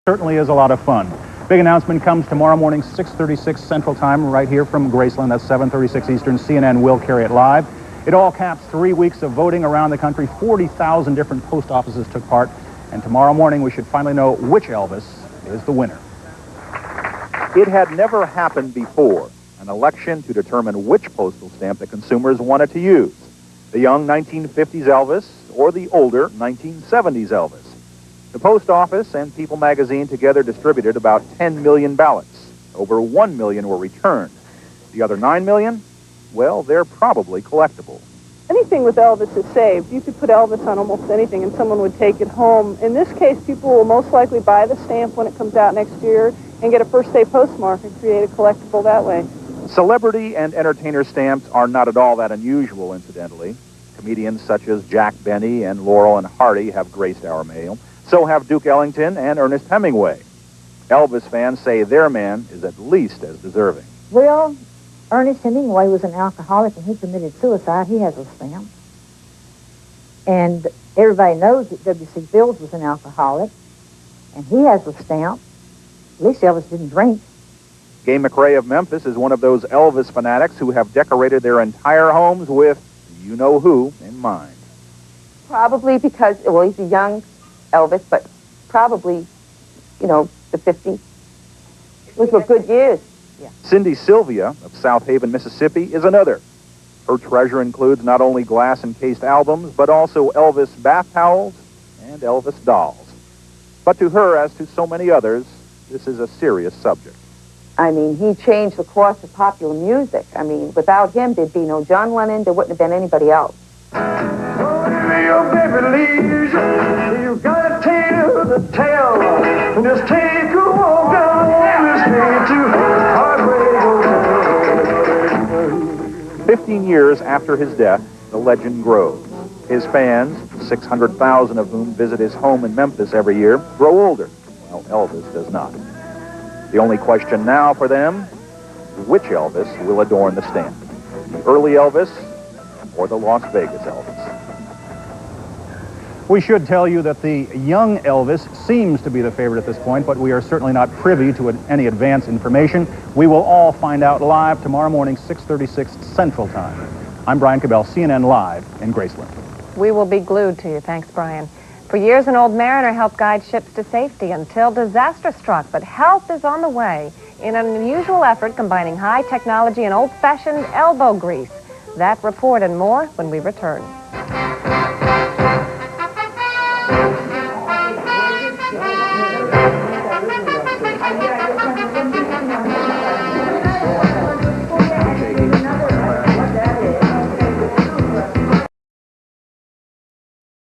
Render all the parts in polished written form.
Certainly is a lot of fun. Big announcement comes tomorrow morning, 6:36 Central Time, right here from Graceland. That's 7:36 Eastern. CNN will carry it live. It all caps 3 weeks of voting around the country. 40,000 different post offices took part. And tomorrow morning, we should finally know which Elvis is the winner. It had never happened before, an election to determine which postal stamp the consumers wanted to use. The young 1950s Elvis or the older 1970s Elvis. The Post Office and People magazine together distributed about 10 million ballots. Over 1 million were returned. The other 9 million? Well, they're probably collectible. Anything with Elvis is saved. You could put Elvis on almost anything and someone would take it home. In this case, people will most likely buy the stamp when it comes out next year and get a first-day postmark and create a collectible that way. Celebrity and entertainer stamps are not at all that unusual, incidentally. Comedians such as Jack Benny and Laurel and Hardy have graced our mail. So have Duke Ellington and Ernest Hemingway. Elvis fans say their man is at least as deserving. Well, Ernest Hemingway was an alcoholic and he committed suicide. He has a stamp. And everybody knows that W.C. Fields was an alcoholic, and he has a stamp. At least Elvis didn't drink. Gay McRae of Memphis is one of those Elvis fanatics who have decorated their entire homes with you-know-who in mind. Probably because, well, he's a young Elvis, but probably, you know, the 50s. Those were good years. Yeah. Cindy Sylvia of South Haven, Mississippi, is another. Her treasure includes not only glass-encased albums, but also Elvis bath towels and Elvis dolls. But to her, as to so many others, this is a serious subject. I mean, he changed the course of popular music. I mean, without him, there'd be no John Lennon, there wouldn't have been anybody else. Your baby leaves you gotta tell the tale. Just take a walk down the street to Heartbreak. 15 years after his death, the legend grows. His fans, 600,000 of whom visit his home in Memphis every year, grow older, while Elvis does not. The only question now for them, which Elvis will adorn the stamp? The early Elvis or the Las Vegas Elvis? We should tell you that the young Elvis seems to be the favorite at this point, but we are certainly not privy to any advance information. We will all find out live tomorrow morning, 6:36 Central Time. I'm Brian Cabell, CNN Live in Graceland. We will be glued to you. Thanks, Brian. For years, an old mariner helped guide ships to safety until disaster struck, but help is on the way in an unusual effort combining high technology and old-fashioned elbow grease. That report and more when we return.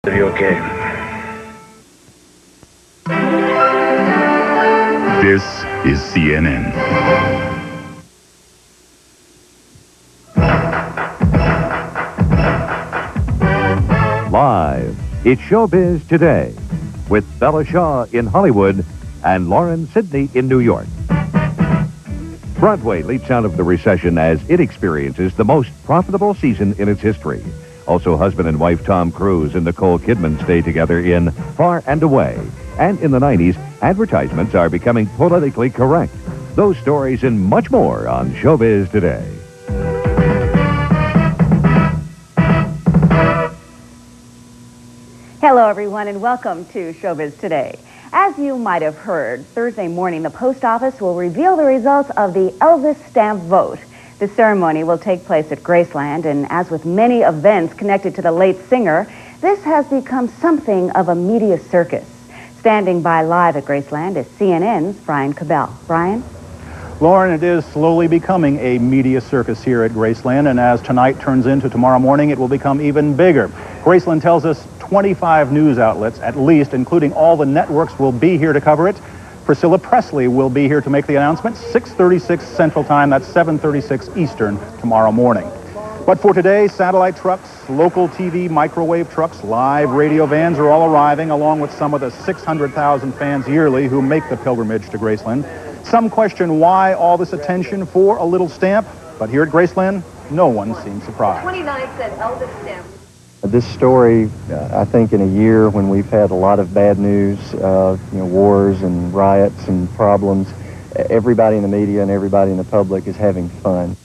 Are you okay? This is CNN. Live, it's Showbiz Today, with Bella Shaw in Hollywood and Laurin Sidney in New York. Broadway leaps out of the recession as it experiences the most profitable season in its history. Also, husband and wife Tom Cruise and Nicole Kidman stay together in Far and Away. And in the 90s, advertisements are becoming politically correct. Those stories and much more on Showbiz Today. Hello, everyone, and welcome to Showbiz Today. As you might have heard, Thursday morning, the post office will reveal the results of the Elvis stamp vote. The ceremony will take place at Graceland, and as with many events connected to the late singer, this has become something of a media circus. Standing by live at Graceland is CNN's Brian Cabell. Brian? Laurin, it is slowly becoming a media circus here at Graceland, and as tonight turns into tomorrow morning, it will become even bigger. Graceland tells us 25 news outlets, at least, including all the networks, will be here to cover it. Priscilla Presley will be here to make the announcement, 6:36 Central Time, that's 7:36 Eastern tomorrow morning. But for today, satellite trucks, local TV, microwave trucks, live radio vans are all arriving, along with some of the 600,000 fans yearly who make the pilgrimage to Graceland. Some question why all this attention for a little stamp, but here at Graceland, no one seems surprised. 29 cent Elvis stamp. This story, I think in a year when we've had a lot of bad news, wars and riots and problems, everybody in the media and everybody in the public is having fun.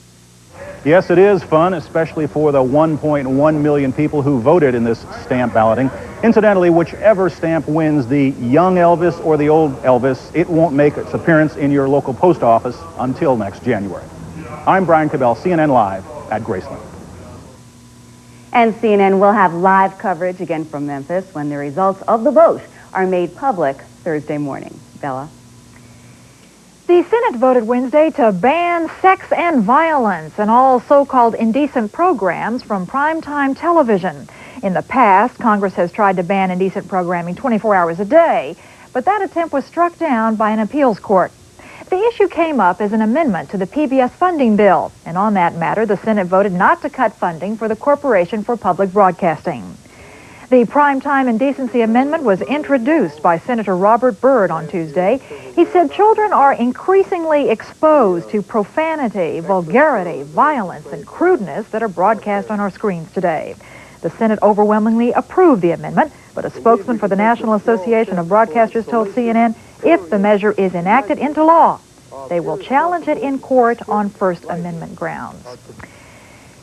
Yes, it is fun, especially for the 1.1 million people who voted in this stamp balloting. Incidentally, whichever stamp wins, the young Elvis or the old Elvis, it won't make its appearance in your local post office until next January. I'm Brian Cabell, CNN Live at Graceland. And CNN will have live coverage again from Memphis when the results of the vote are made public Thursday morning. Bella? The Senate voted Wednesday to ban sex and violence and all so-called indecent programs from primetime television. In the past, Congress has tried to ban indecent programming 24 hours a day, but that attempt was struck down by an appeals court. The issue came up as an amendment to the PBS funding bill, and on that matter, the Senate voted not to cut funding for the Corporation for Public Broadcasting. The Primetime Indecency Amendment was introduced by Senator Robert Byrd on Tuesday. He said children are increasingly exposed to profanity, vulgarity, violence, and crudeness that are broadcast on our screens today. The Senate overwhelmingly approved the amendment, but a spokesman for the National Association of Broadcasters told CNN if the measure is enacted into law, they will challenge it in court on First Amendment grounds.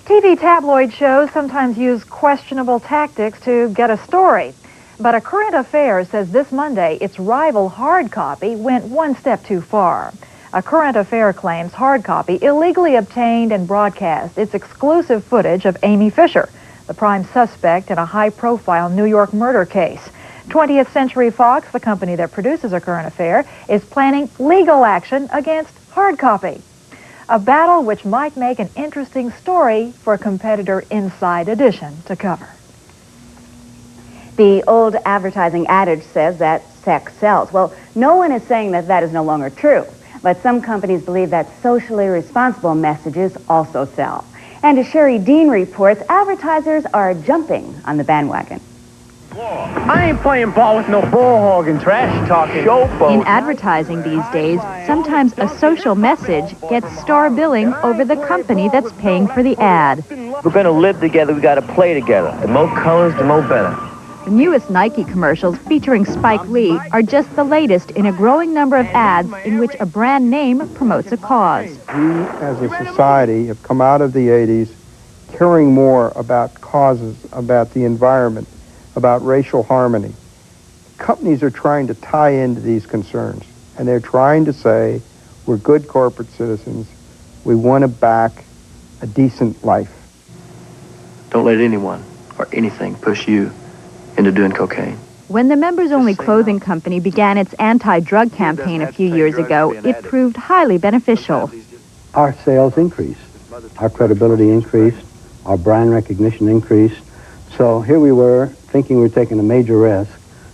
TV tabloid shows sometimes use questionable tactics to get a story. But A Current Affair says this Monday its rival Hard Copy went one step too far. A Current Affair claims Hard Copy illegally obtained and broadcast its exclusive footage of Amy Fisher, the prime suspect in a high-profile New York murder case. 20th Century Fox, the company that produces A Current Affair, is planning legal action against Hard Copy. A battle which might make an interesting story for competitor Inside Edition to cover. The old advertising adage says that sex sells. Well, no one is saying that that is no longer true, but some companies believe that socially responsible messages also sell. And as Sherry Dean reports, advertisers are jumping on the bandwagon. I ain't playing ball with no bull hog and trash talking. In advertising these days, sometimes a social message gets star billing over the company that's paying for the ad. We're going to live together, we got to play together. The more colors, the more better. The newest Nike commercials featuring Spike Lee are just the latest in a growing number of ads in which a brand name promotes a cause. We as a society have come out of the 80s caring more about causes, about the environment, about racial harmony. Companies are trying to tie into these concerns, and they're trying to say, we're good corporate citizens, we want to back a decent life. Don't let anyone or anything push you into doing cocaine. When the members-only clothing company began its anti-drug campaign a few years ago, it proved highly beneficial. Our sales increased, our credibility increased, our brand recognition increased. So here we were, thinking we were taking a major risk,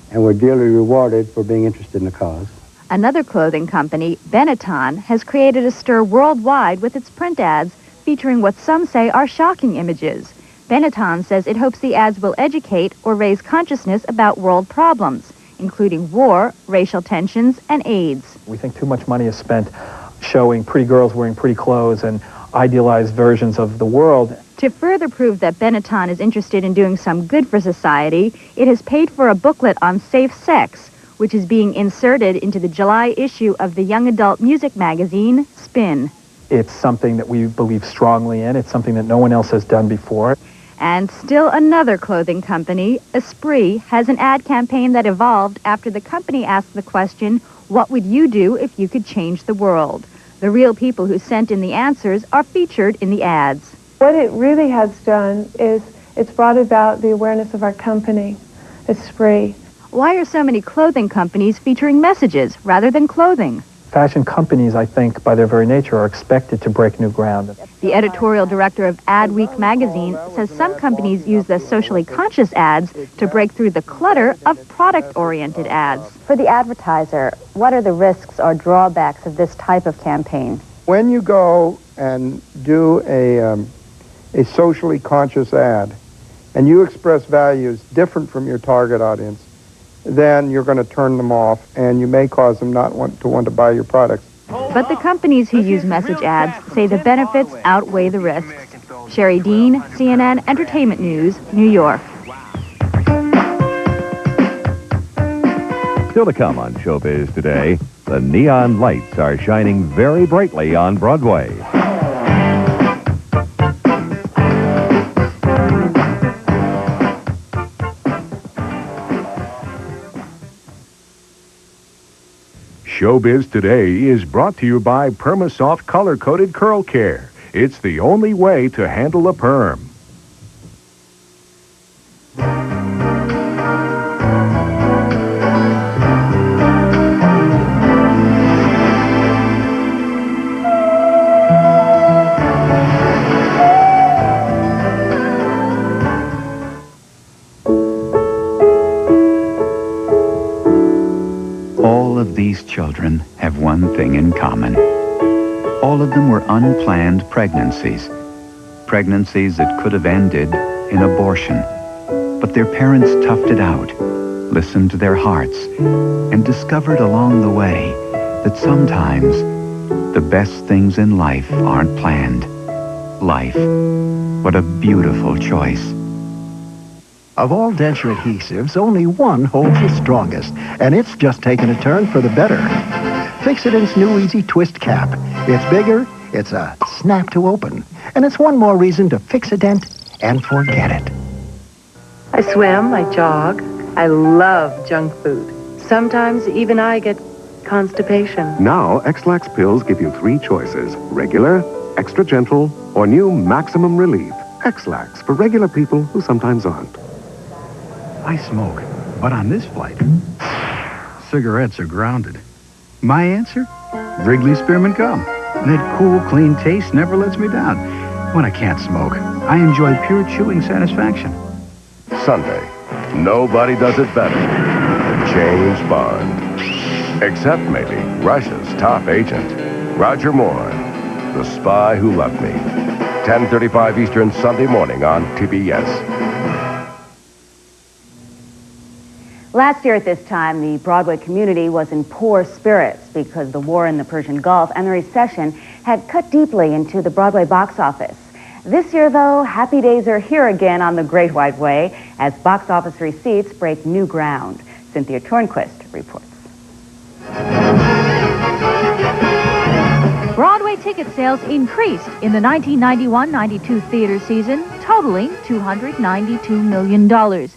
and we're dearly rewarded for being interested in the cause. Another clothing company, Benetton, has created a stir worldwide with its print ads featuring what some say are shocking images. Benetton says it hopes the ads will educate or raise consciousness about world problems, including war, racial tensions, and AIDS. We think too much money is spent showing pretty girls wearing pretty clothes and idealized versions of the world. To further prove that Benetton is interested in doing some good for society, it has paid for a booklet on safe sex, which is being inserted into the July issue of the young adult music magazine, Spin. It's something that we believe strongly in. It's something that no one else has done before. And still another clothing company, Esprit, has an ad campaign that evolved after the company asked the question, what would you do if you could change the world? The real people who sent in the answers are featured in the ads. What it really has done is it's brought about the awareness of our company, Esprit. Why are so many clothing companies featuring messages rather than clothing? Fashion companies, I think, by their very nature, are expected to break new ground. The editorial director of Adweek magazine says some companies use the socially conscious ads to break through the clutter of product-oriented ads. For the advertiser, what are the risks or drawbacks of this type of campaign? When you go and do a socially conscious ad, and you express values different from your target audience, then you're going to turn them off, and you may cause them not want to buy your products. But the companies who use message ads say the benefits outweigh the risks. Sherry Dean, CNN Entertainment News, New York. Still to come on Showbiz today, the neon lights are shining very brightly on Broadway. Showbiz Today is brought to you by Permasoft Color-Coated Curl Care. It's the only way to handle a perm. All of these children have one thing in common. All of them were unplanned pregnancies. Pregnancies that could have ended in abortion. But their parents toughed it out, listened to their hearts, and discovered along the way that sometimes the best things in life aren't planned. Life, what a beautiful choice. Of all denture adhesives, only one holds the strongest, and it's just taken a turn for the better. Fix-It-Int's new Easy Twist Cap. It's bigger, it's a snap to open, and it's one more reason to Fix-It-Int and forget it. I swim, I jog, I love junk food. Sometimes even I get constipation. Now, X-Lax pills give you 3 choices: regular, extra gentle, or new maximum relief. X-Lax for regular people who sometimes aren't. I smoke, but on this flight, cigarettes are grounded. My answer? Wrigley Spearmint Gum. That cool, clean taste never lets me down. When I can't smoke, I enjoy pure chewing satisfaction. Sunday, nobody does it better than James Bond. Except maybe Russia's top agent, Roger Moore, the spy who loved me. 10:35 Eastern, Sunday morning on TBS. Last year at this time, the Broadway community was in poor spirits because the war in the Persian Gulf and the recession had cut deeply into the Broadway box office. This year, though, happy days are here again on the Great White Way as box office receipts break new ground. Cynthia Tornquist reports. Broadway ticket sales increased in the 1991-92 theater season, totaling $292 million.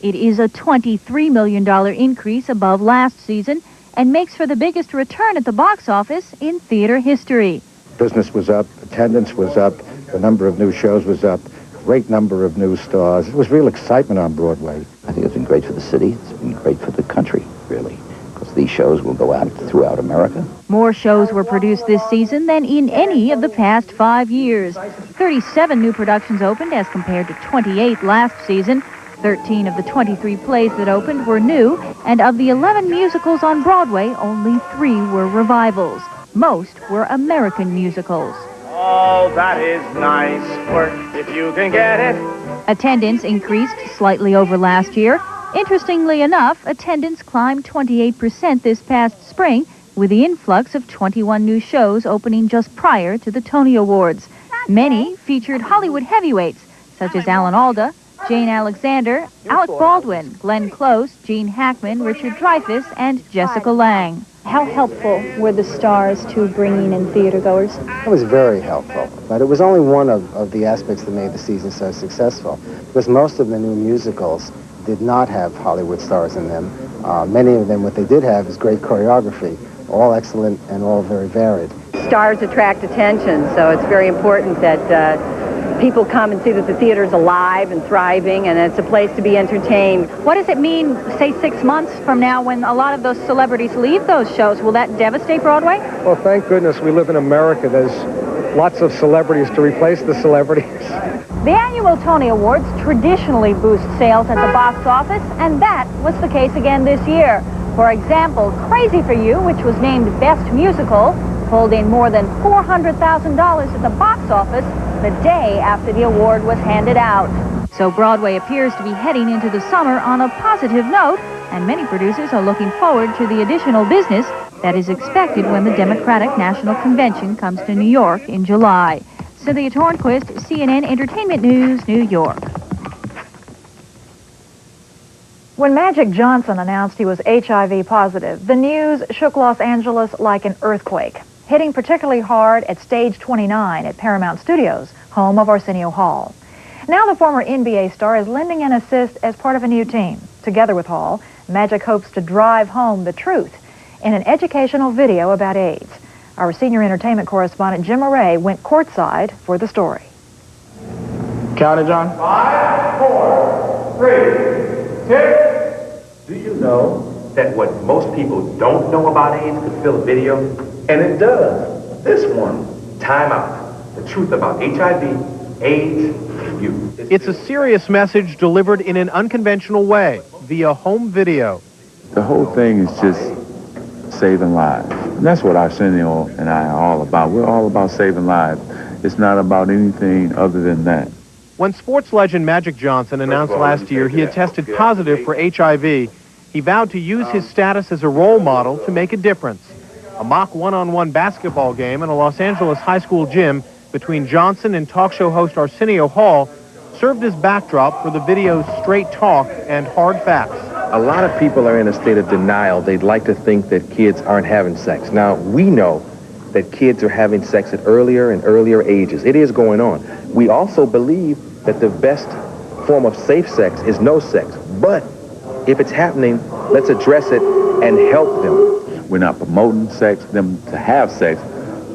It is a $23 million increase above last season and makes for the biggest return at the box office in theater history. Business was up, attendance was up, the number of new shows was up, great number of new stars. It was real excitement on Broadway. I think it's been great for the city. It's been great for the country, really, because these shows will go out throughout America. More shows were produced this season than in any of the past 5 years. 37 new productions opened as compared to 28 last season. 13 of the 23 plays that opened were new, and of the 11 musicals on Broadway, only 3 were revivals. Most were American musicals. Oh, that is nice work, if you can get it. Attendance increased slightly over last year. Interestingly enough, attendance climbed 28% this past spring, with the influx of 21 new shows opening just prior to the Tony Awards. Many featured Hollywood heavyweights, such as Alan Alda, Jane Alexander, Alec Baldwin, Glenn Close, Gene Hackman, Richard Dreyfuss, and Jessica Lange. How helpful were the stars to bringing in theatergoers? It was very helpful, but it was only one of the aspects that made the season so successful, because most of the new musicals did not have Hollywood stars in them. Many of them, what they did have is great choreography, all excellent and all very varied. Stars attract attention, so it's very important that people come and see that the theater's alive and thriving, and it's a place to be entertained. What does it mean, say, 6 months from now when a lot of those celebrities leave those shows? Will that devastate Broadway? Well, thank goodness we live in America. There's lots of celebrities to replace the celebrities. The annual Tony Awards traditionally boost sales at the box office, and that was the case again this year. For example, Crazy for You, which was named Best Musical, pulled in more than $400,000 at the box office the day after the award was handed out. So Broadway appears to be heading into the summer on a positive note, and many producers are looking forward to the additional business that is expected when the Democratic National Convention comes to New York in July. Cynthia Tornquist, CNN Entertainment News, New York. When Magic Johnson announced he was HIV positive, the news shook Los Angeles like an earthquake, hitting particularly hard at Stage 29 at Paramount Studios, home of Arsenio Hall. Now the former NBA star is lending an assist as part of a new team. Together with Hall, Magic hopes to drive home the truth in an educational video about AIDS. Our senior entertainment correspondent Jim Moret went courtside for the story. Count it, John. 5, 4, 3, 2. Do you know that what most people don't know about AIDS could fill a video? And it does. This one, Time Out, the truth about HIV, AIDS, and you. It's a serious message delivered in an unconventional way, via home video. The whole thing is just saving lives. And that's what Arsenio and I are all about. We're all about saving lives. It's not about anything other than that. When sports legend Magic Johnson announced last year he had tested positive for HIV, he vowed to use his status as a role model to make a difference. A mock one-on-one basketball game in a Los Angeles high school gym between Johnson and talk show host Arsenio Hall served as backdrop for the video's straight talk and hard facts. A lot of people are in a state of denial. They'd like to think that kids aren't having sex. Now, we know that kids are having sex at earlier and earlier ages. It is going on. We also believe that the best form of safe sex is no sex. But if it's happening, let's address it and help them. We're not promoting them to have sex.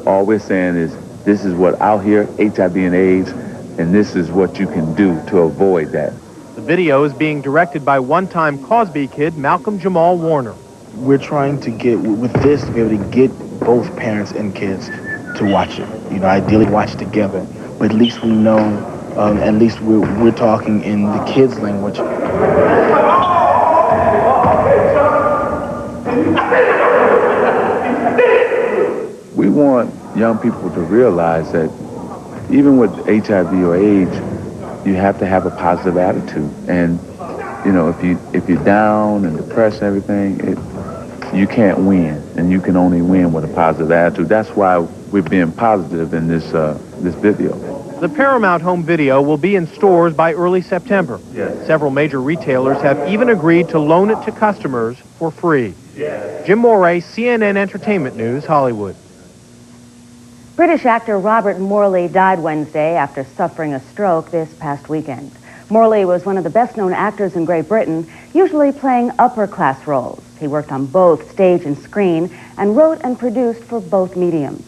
All we're saying is this is what out here, HIV and AIDS, and this is what you can do to avoid that. The video is being directed by one-time Cosby kid Malcolm Jamal Warner. We're trying to get, with this, to be able to get both parents and kids to watch it. You know, ideally watch together, but at least we know, at least we're talking in the kids' language. We want young people to realize that even with HIV or AIDS, you have to have a positive attitude. And, you know, if you're down and depressed and everything, you can't win. And you can only win with a positive attitude. That's why we're being positive in this video. The Paramount home video will be in stores by early September. Yes. Several major retailers have even agreed to loan it to customers for free. Yes. Jim Moret, CNN Entertainment News, Hollywood. British actor Robert Morley died Wednesday after suffering a stroke this past weekend. Morley was one of the best-known actors in Great Britain, usually playing upper-class roles. He worked on both stage and screen and wrote and produced for both mediums.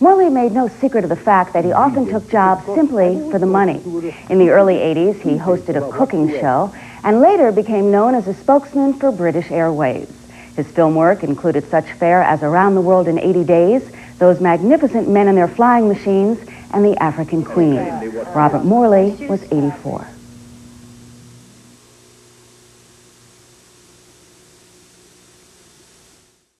Morley made no secret of the fact that he often took jobs simply for the money. In the early 80s, he hosted a cooking show and later became known as a spokesman for British Airways. His film work included such fare as Around the World in 80 Days, Those Magnificent Men and Their Flying Machines, and The African Queen. Robert Morley was 84.